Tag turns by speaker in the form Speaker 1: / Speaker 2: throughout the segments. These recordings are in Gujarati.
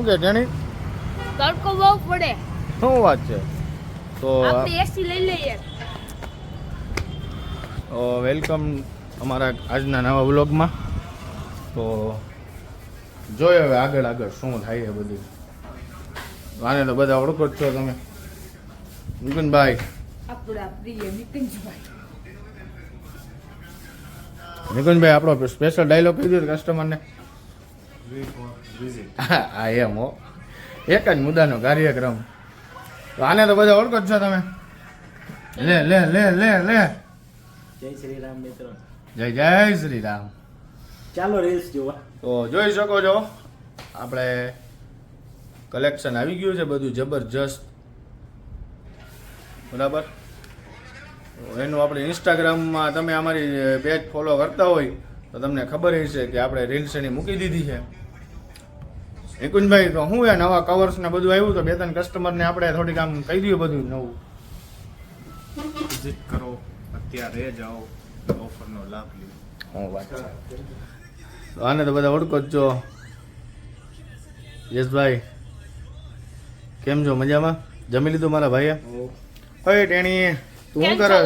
Speaker 1: કે ટેણી
Speaker 2: તડકો બહુ પડે.
Speaker 1: શું વાત છે? તો
Speaker 2: આપણે એસી લઈ લઈએ.
Speaker 1: વેલકમ અમારા આજના નવા વ્લોગમાં. તો જોઈએ હવે આગળ આગળ શું થાય છે બધું. આને તો બધા ઓળખો જ છો તમે. નિકુંજભાઈ,
Speaker 2: આપણા પ્રિય નિકુંજભાઈ.
Speaker 1: નિકુંજભાઈ આપણો સ્પેશિયલ ડાયલોગ કહી દીધો કસ્ટમરને. હા એમ હો, એક જ મુદ્દાનો કાર્યક્રમ. તો આને તો બધા ઓળખો જ છો તમે. લે લે લે લે લે.
Speaker 3: જય શ્રી રામ મિત્રો.
Speaker 1: જય જય શ્રી રામ.
Speaker 3: ચાલો રીલ્સ જોવા.
Speaker 1: તો જોઈ શકો છો આપણે કલેક્શન આવી ગયું છે બધું જબરજસ્ત. બરાબર. એનું આપણે ઇન્સ્ટાગ્રામમાં તમે અમારી પેજ ફોલો કરતા હોય તો તમને ખબર હશે કે આપણે રીલ્સ એની મૂકી દીધી છે. નિકુંજભાઈ તો શું એ નવા કવર્સ ને બધું આવ્યું તો બે ત્રણ કસ્ટમરને આપણે થોડીક આમ કહી દઈએ બધું નવું.
Speaker 4: વિઝિટ કરો, અત્યારે જાઓ, ઓફરનો લાભ લો.
Speaker 1: શું વાત છે? તો આને તો બધા ઓળખો જ છો. યશભાઈ કેમ છો? મજામાં? જમી લીધું મારા ભાઈએ? ઓય ટેણી તું શું કરે?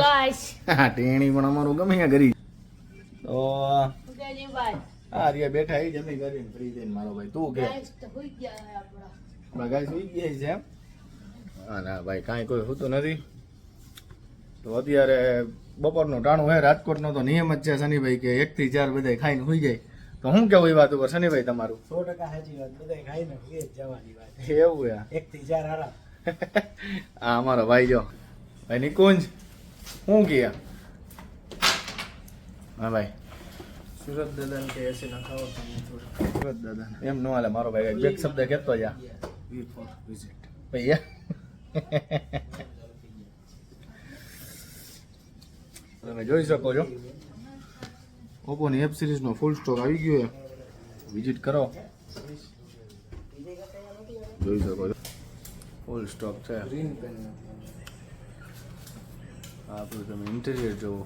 Speaker 1: હા ટેણી પણ અમારું ગમે ત્યાં કરી. તો હા રિયા બેઠા એ જમી કરીને ફ્રી થઈને મારો ભાઈ. તું કે ગાય સુઈ ગયા છે એમ? હા ના ભાઈ કાંઈ કોઈ હોતું નથી. તો અત્યારે બપોરનું ટાણું હે. રાજકોટનો તો નિયમ જ છે શનિભાઈ કે 1 થી 4 બધા ખાઈને સુઈ જાય. તો શું કેવું એ વાત ઉપર શનિભાઈ તમારું?
Speaker 3: 100% સાચી વાત. બધા ખાઈને સુઈ જ જવાની વાત.
Speaker 1: એવું યાર
Speaker 3: 1 થી 4 આરામ.
Speaker 1: હા અમારો ભાઈ જો ભાઈ નિકુંજ શું કહે? હા ભાઈ
Speaker 4: સુરત દાદાને કે એસી ના ખાવો તમે થોડા.
Speaker 1: સુરત દાદા એમ ન હાલે મારો ભાઈ. બે શબ્દ કહેતો જા
Speaker 4: વી ફોર વિઝિટ.
Speaker 1: ભૈયા. તમે જોઈ શકો છો ઓપ્પોની એપ સિરીઝનો ફૂલ સ્ટોક આવી ગયો છે. વિઝિટ કરો, જોઈ શકો છો ફૂલ સ્ટોક છે.
Speaker 4: ગ્રીન પેન
Speaker 1: આપણું તમે ઇન્ટિરિયર જુઓ.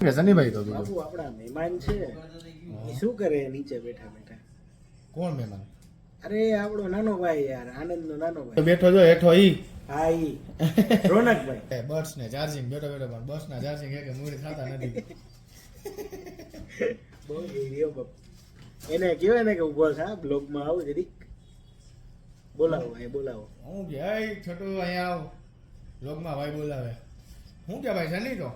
Speaker 1: શનિભાઈ તો બીજું
Speaker 3: બાપુ આપણા મહેમાન છે એ શું કરે નીચે બેઠા બેઠા?
Speaker 1: કોણ મહેમાન?
Speaker 3: અરે આપણો નાનો ભાઈ યાર, આનંદનો નાનો ભાઈ.
Speaker 1: બેઠો જો હેઠો ઈ
Speaker 3: હા ઈ રોનકભાઈ.
Speaker 1: બસ ને ચાર્જિંગ બેઠો બેઠો પણ બસ ના ચાર્જિંગ એક મૂડી થતા નથી.
Speaker 3: બહુ રહ્યો બાપુ. એને કહેવાય ને કે ઉભો થા બ્લોગમાં આવું જરીક બોલાવો અહીં બોલાવો.
Speaker 1: હું કે હે છોટું અહીંયા આવ લોગમાં ભાઈ બોલાવે. હું કે ભાઈ શનિ તો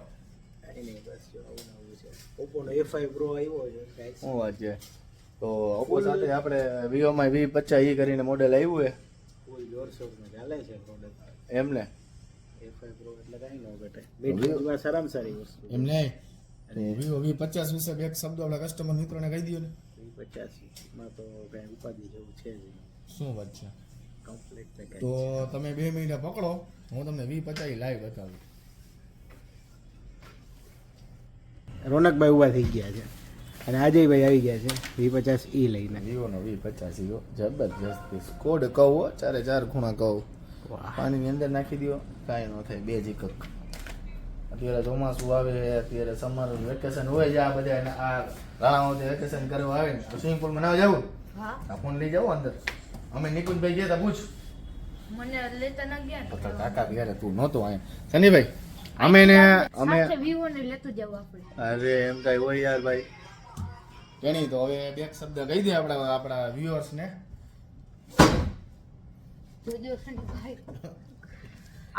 Speaker 3: કાંઈ નહીં, બસ જો આવું ને આવું છે. ઓપ્પોનો A5 Pro આવ્યો છે guys.
Speaker 1: શું વાત છે? તો ઓપ્પો સાથે આપણે વિવોમાં V50 કરીને મોડેલ આવ્યું છે
Speaker 3: ફૂલ જોરશોરમાં ચાલે છે પ્રોડક્ટ.
Speaker 1: એમને.
Speaker 3: A5 Pro એટલે કાંઈ ન ઘટે. બેટરીમાં સારામાં સારી વસ્તુ.
Speaker 1: એમ નહીં વિવો V50 વિશે બે શબ્દો આપણા કસ્ટમર મિત્રોને કહી દો ને.
Speaker 3: V50 માં તો કાંઈ ઉપાધિ જેવું છે જ નહીં.
Speaker 1: શું વાત છે?
Speaker 3: Complete package.
Speaker 1: તો તમે 2 મિનિટ પકડો, હું તમને V50 લાઈવ બતાવું.
Speaker 3: રોનકભાઈ ઉભા થઈ ગયા છે અને અજયભાઈ આવી ગયા છે V50e લઈને.
Speaker 1: વિવોનો V50 જબરજસ્ત પીસ. કોડ કહો, 4 ખૂણા કહો. પાણીની અંદર નાખી દો, કાંઈ ન થાય. 2 જ એકક. અત્યારે ચોમાસું આવે, અત્યારે સમર વેકેશન હોય છે. આ બધા આ રાણાઓથી વેકેશન કરવા આવે ને તો સ્વિમિંગ પુલમાં ના જવું. આ ફોન લઈ જાવ અંદર. અમે નિકુંજભાઈ ગયા તા પૂછ.
Speaker 2: મને લેતા ન ગયા
Speaker 1: તો કાકા ત્યારે તું નહોતો અહીંયા. શનિભાઈ અમે
Speaker 2: વિવો ને લેતું જવું આપણે.
Speaker 1: અરે એમ કઈ હોય યાર ભાઈ. કેણી તો હવે બે શબ્દ કહી દે આપણા વ્યુઅર્સ ને.
Speaker 2: જોજો શનિભાઈ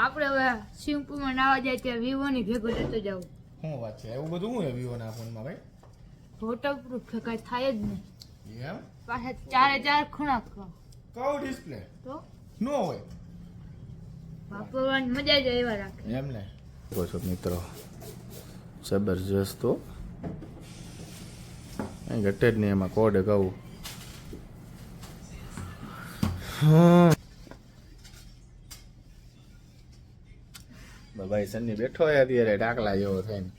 Speaker 2: આપણે હવે સ્વિમિંગપુલમાં નાવા જાય ત્યાં વિવો ની ભેગું લેતું જવું.
Speaker 1: શું વાત છે? એવું બધું શું છે વિવો ના ફોનમાં ભાઈ?
Speaker 2: વોટરપ્રૂફ કઈ થાય જ નહીં.
Speaker 1: એમ
Speaker 2: પાછા 4 ખૂણા
Speaker 1: કવ ડિસ્પ્લે
Speaker 2: તો
Speaker 1: નો હોય.
Speaker 2: વાપરવાની મજા જ એવા રાખે.
Speaker 1: એમ ને છો મિત્રો જબરજસ્ત. તો અહીં ઘટે જ નહીં, એમાં કોડ કહું. ભાઈ સન્ની બેઠો હોય અત્યારે ડાકલા જેવો થઈને.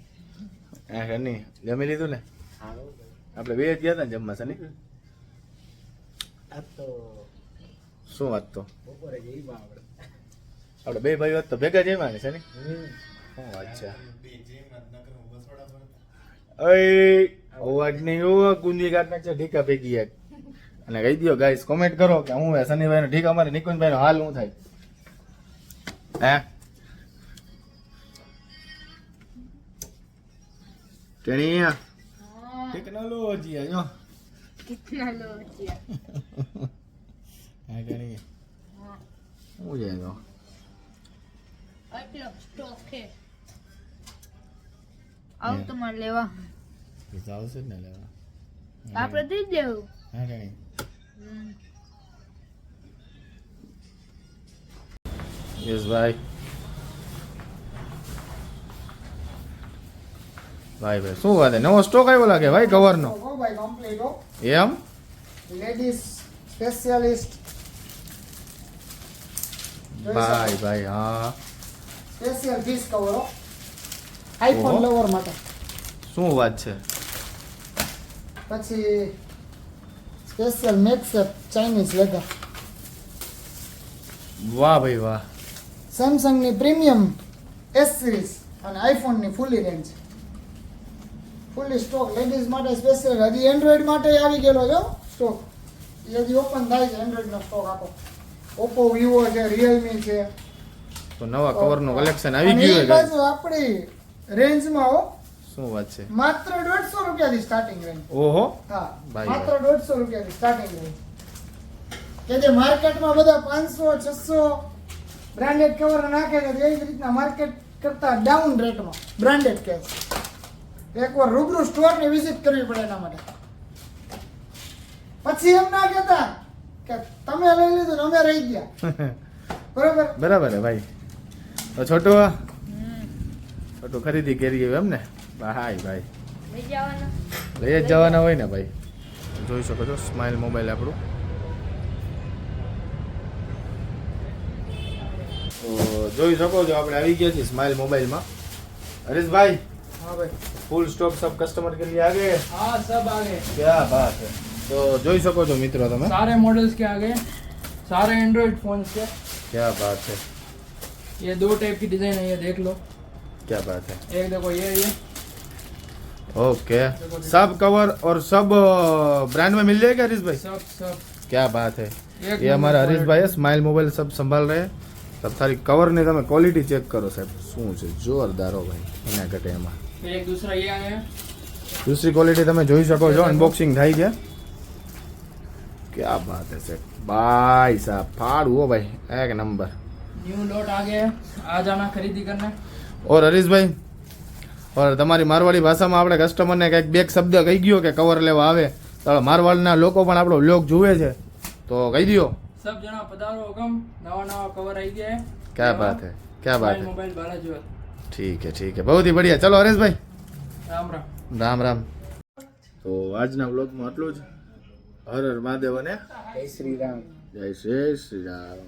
Speaker 1: હા સન્ની જમી લીધું ને? આપણે 2 જ ગયા હતા ને જમવા સન્ની.
Speaker 3: આ તો
Speaker 1: શું વાત? તો
Speaker 3: બપોરે જઈમાં આપણે
Speaker 1: 2 ભાઈઓ તો ભેગા જમ્યા ને સન્ની. શું વાત છે? અવાજ નહીં હો ગુંદી કાઢ નાખશે ઢીકા ભેગી એક અને કહી દો ગાઈસ કોમેન્ટ કરો કે હું શનિભાઈ નો ઢીકા મારે નિકુંજભાઈ નો હાલ શું થાય હે ટેણીયા ટેકનોલોજી આયો
Speaker 2: कितना लो किया
Speaker 1: હા ટેણી હું જાય
Speaker 2: આટલો સ્ટોક છે આવ તમારે લેવા
Speaker 1: પૈસા આવશે જ ને લેવા
Speaker 2: આપણે દઈ દેવું
Speaker 1: હા ટેણી યસ ભાઈ ભાઈ ભાઈ શું વાત છે નવો સ્ટોક આવ્યો લાગે ભાઈ કવર નો
Speaker 3: હો ભાઈ કમ્પ્લીટ હો
Speaker 1: એમ
Speaker 3: લેડીઝ સ્પેશિયાલિસ્ટ
Speaker 1: ભાઈ ભાઈ હા
Speaker 3: સ્પેશિયલ પીસ કવર હો આઈફોન
Speaker 1: ઓહો.
Speaker 3: લવર માટે
Speaker 1: શું વાત છે
Speaker 3: પછી સ્પેશિયલ મેક્સેપ ચાઇનીઝ લેધર
Speaker 1: વાહ ભાઈ વાહ
Speaker 3: સેમસંગ ની પ્રીમિયમ એસ સિરીઝ અને આઈફોન ની ફૂલી રેન્જ ફૂલી સ્ટોક લેડીઝ માટે સ્પેશિયલ હજી એન્ડ્રોઈડ માટે આવી ગયેલો છે સ્ટોક એ હજી ઓપન થાય છે એન્ડ્રોઈડ નો સ્ટોક આખો ઓપ્પો વિવો છે રિયલમી છે
Speaker 1: તો નવા કવર નું કલેક્શન આવી
Speaker 3: અને
Speaker 1: ગયું
Speaker 3: એ
Speaker 1: છે
Speaker 3: બાજુ આપણી રેન્જમાં હો
Speaker 1: શું વાત છે
Speaker 3: માત્ર 150 રૂપિયાથી સ્ટાર્ટિંગ રેન્જ
Speaker 1: ઓહો
Speaker 3: હા
Speaker 1: ભાઈ
Speaker 3: માત્ર 150 રૂપિયાથી સ્ટાર્ટિંગ રેન્જ કે જે માર્કેટમાં બધા 500 600 બ્રાન્ડેડ કવર નાખે છે એવી જ રીતના માર્કેટ કરતા ડાઉન રેટમાં બ્રાન્ડેડ કેસ એકવાર રૂબરૂ સ્ટોરની વિઝિટ કરવી પડે એના માટે પછી એમ ના કહેતા કે તમે લઈ લીધું ને અમે રહી ગયા બરોબર
Speaker 1: બરાબર હે ભાઈ તો છોટું છોટું ખરીદી કરી એમ ને ભાઈ ભાઈ
Speaker 2: લઈ જવાના
Speaker 1: લઈ જ જવાના હોય ને ભાઈ જોઈ શકો છો સ્માઇલ મોબાઈલ આપણું તો જોઈ શકો છો આપણે આવી ગયા છીએ સ્માઇલ મોબાઈલમાં હરીશભાઈ
Speaker 3: હા ભાઈ
Speaker 1: ફૂલ સ્ટॉक सब कस्टमर के लिए आ गए
Speaker 5: हाँ सब आ गए
Speaker 1: क्या बात है तो જોઈ શકો છો મિત્રો તમે
Speaker 5: सारे मॉडल्स के आ गए सारे एंड्रॉइड फोन के
Speaker 1: क्या बात है
Speaker 5: ये दो टाइप की डिजाइन है ये देख लो
Speaker 1: क्या बात है
Speaker 5: एक देखो ये
Speaker 1: ओके सब कवर और सब ब्रांड में मिल जाएगा हरीश भाई
Speaker 5: सब सब
Speaker 1: क्या बात है
Speaker 5: एक
Speaker 1: ये हमारा
Speaker 5: नंबर
Speaker 1: हरीश भाई है स्माइल मोबाइल सब संभाल रहे हैं तब थारी कवर ने તમે ક્વોલિટી ચેક કરો સાહેબ શું છે જોરદાર હો ભાઈ એના ઘટે એમાં
Speaker 5: फिर एक दूसरा ये आया है
Speaker 1: दूसरी क्वालिटी તમે જોઈ શકો છો અનબોક્સિંગ થાય છે क्या बात है साहब भाई साहब फाड़ू हो भाई एक नंबर
Speaker 5: न्यू लॉट आ गया है आ जाना खरीदी करने
Speaker 1: और હરીશભાઈ और તમારી મારવાડી ભાષામાં આપણે કસ્ટમરને કંઈક બે શબ્દ કહી ગયો કે કવર લેવા આવે તો મારવાડના લોકો પણ આપણો વ્લોગ જુએ છે તો કહી દો
Speaker 5: सब जना पधारो हुकम नवा नवा कवर आई गया है
Speaker 1: क्या बात है क्या बात है
Speaker 5: मोबाइल बालाजी
Speaker 1: ठीक है बहुत ही बढ़िया चलो હરેશભાઈ
Speaker 5: राम राम
Speaker 1: રામ રામ તો આજના વ્લોગમાં આટલું જ હર હર મહાદેવ અને
Speaker 3: જય શ્રી રામ
Speaker 1: જય શ્રી રામ